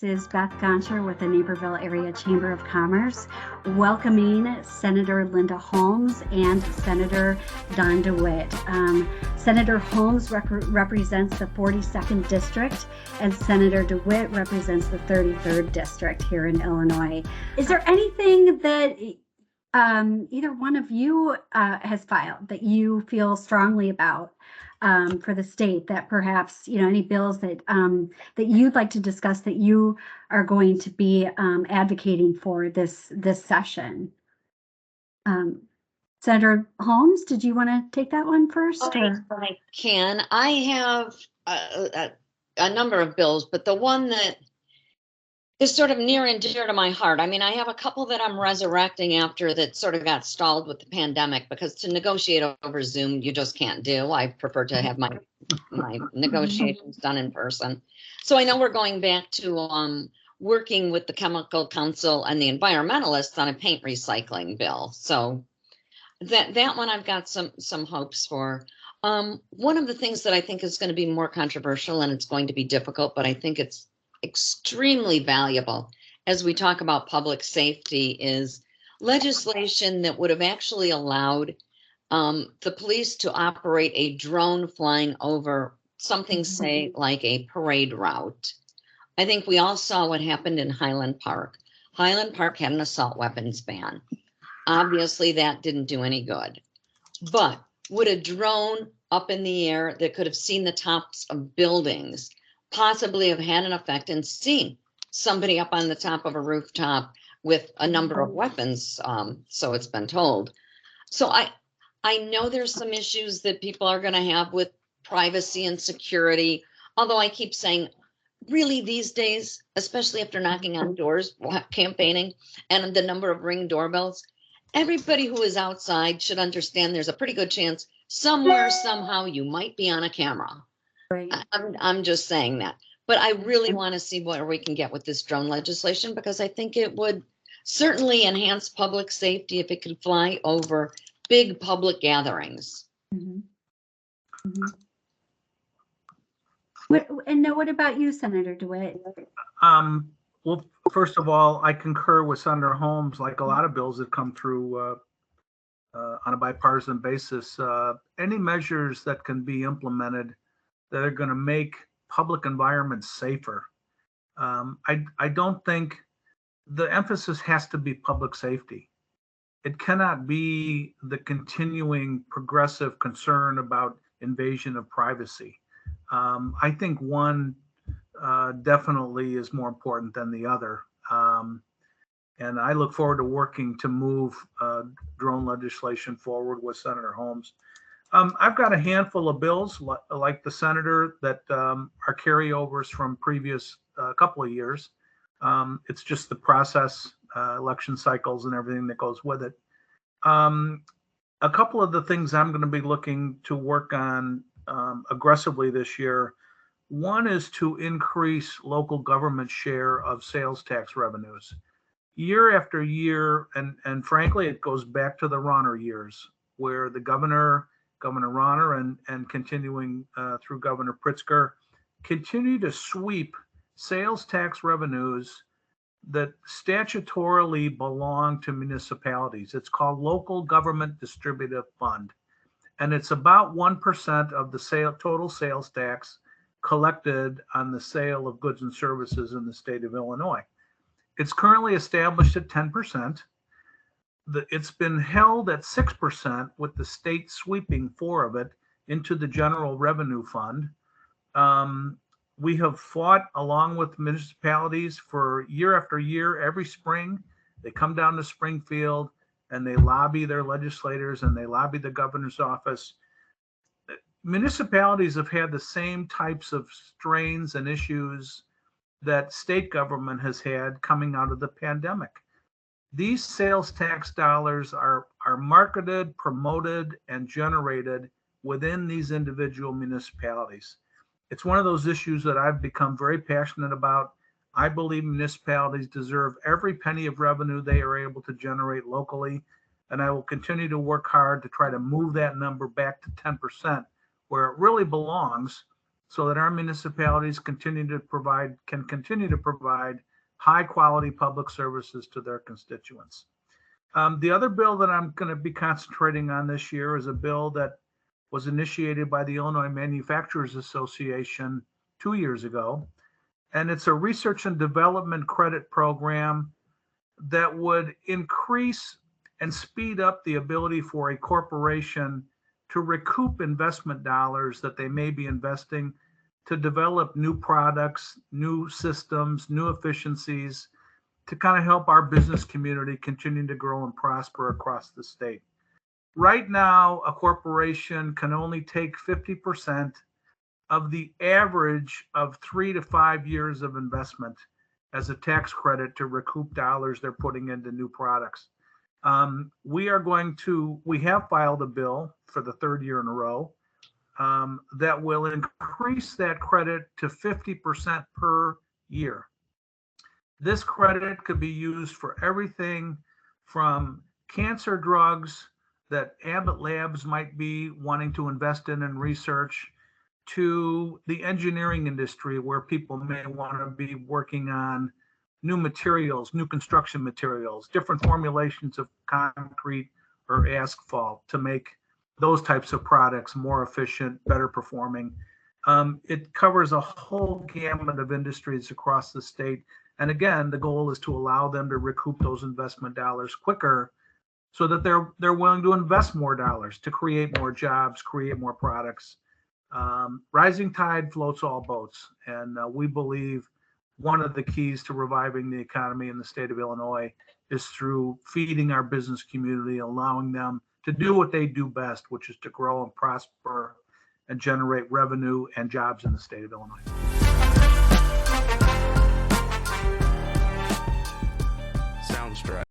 is Beth Goncher with the Naperville Area Chamber of Commerce, welcoming Senator Linda Holmes and Senator Don DeWitte. Senator Holmes represents the 42nd District, and Senator DeWitte represents the 33rd District here in Illinois. Is there anything that either one of you has filed that you feel strongly about for the state, that perhaps, any bills that that you'd like to discuss that you are going to be advocating for this session? Senator Holmes, did you want to take that one first? I can. I have a number of bills, but the one that is sort of near and dear to my heart. I mean, I have a couple that I'm resurrecting after that sort of got stalled with the pandemic, because to negotiate over Zoom, you just can't do. I prefer to have my negotiations done in person. So I know we're going back to working with the Chemical Council and the environmentalists on a paint recycling bill. So that one I've got some hopes for. One of the things that I think is going to be more controversial, and it's going to be difficult, but I think it's extremely valuable as we talk about public safety, is legislation that would have actually allowed the police to operate a drone flying over something, say, like a parade route. I think we all saw what happened in Highland Park. Highland Park had an assault weapons ban. Obviously, that didn't do any good. But would a drone up in the air that could have seen the tops of buildings possibly have had an effect and seen somebody up on the top of a rooftop with a number of weapons, so it's been told. So I know there's some issues that people are going to have with privacy and security, although I keep saying, really these days, especially after knocking on doors, campaigning, and the number of Ring doorbells, everybody who is outside should understand there's a pretty good chance somewhere, somehow, you might be on a camera. Right. I'm just saying that, but I really want to see where we can get with this drone legislation, because I think it would certainly enhance public safety if it could fly over big public gatherings. Mm-hmm. Mm-hmm. What about you, Senator DeWitte? Well, first of all, I concur with Senator Holmes. Like a lot of bills that come through on a bipartisan basis, any measures that can be implemented that are going to make public environments safer. I don't think the emphasis has to be public safety. It cannot be the continuing progressive concern about invasion of privacy. I think one definitely is more important than the other. And I look forward to working to move drone legislation forward with Senator Holmes. I've got a handful of bills like the senator that are carryovers from previous couple of years. It's just the process, election cycles and everything that goes with it. A couple of the things I'm going to be looking to work on aggressively this year. One is to increase local government share of sales tax revenues. Year after year, and frankly, it goes back to the Rauner years, where the Governor Rauner and continuing through Governor Pritzker continue to sweep sales tax revenues that statutorily belong to municipalities. It's called Local Government Distributive Fund, and it's about 1% of the total sales tax collected on the sale of goods and services in the state of Illinois. It's currently established at 10%. It's been held at 6%, with the state sweeping 4 of it into the general revenue fund. We have fought along with municipalities for year after year. Every spring, they come down to Springfield and they lobby their legislators and they lobby the governor's office. Municipalities have had the same types of strains and issues that state government has had coming out of the pandemic. These sales tax dollars are marketed, promoted, and generated within these individual municipalities. It's one of those issues that I've become very passionate about. I believe municipalities deserve every penny of revenue they are able to generate locally, and I will continue to work hard to try to move that number back to 10%, where it really belongs, so that our municipalities can continue to provide high quality public services to their constituents. The other bill that I'm going to be concentrating on this year is a bill that was initiated by the Illinois Manufacturers Association 2 years ago. And it's a research and development credit program that would increase and speed up the ability for a corporation to recoup investment dollars that they may be investing to develop new products, new systems, new efficiencies to kind of help our business community continue to grow and prosper across the state. Right now, a corporation can only take 50% of the average of 3 to 5 years of investment as a tax credit to recoup dollars they're putting into new products. We have filed a bill for the third year in a row that will increase that credit to 50% per year. This credit could be used for everything from cancer drugs that Abbott Labs might be wanting to invest in and research, to the engineering industry where people may want to be working on new materials, new construction materials, different formulations of concrete or asphalt to make those types of products more efficient, better performing. It covers a whole gamut of industries across the state. And again, the goal is to allow them to recoup those investment dollars quicker so that they're willing to invest more dollars to create more jobs, create more products. Rising tide floats all boats. And we believe one of the keys to reviving the economy in the state of Illinois is through feeding our business community, allowing them to do what they do best, which is to grow and prosper and generate revenue and jobs in the state of Illinois.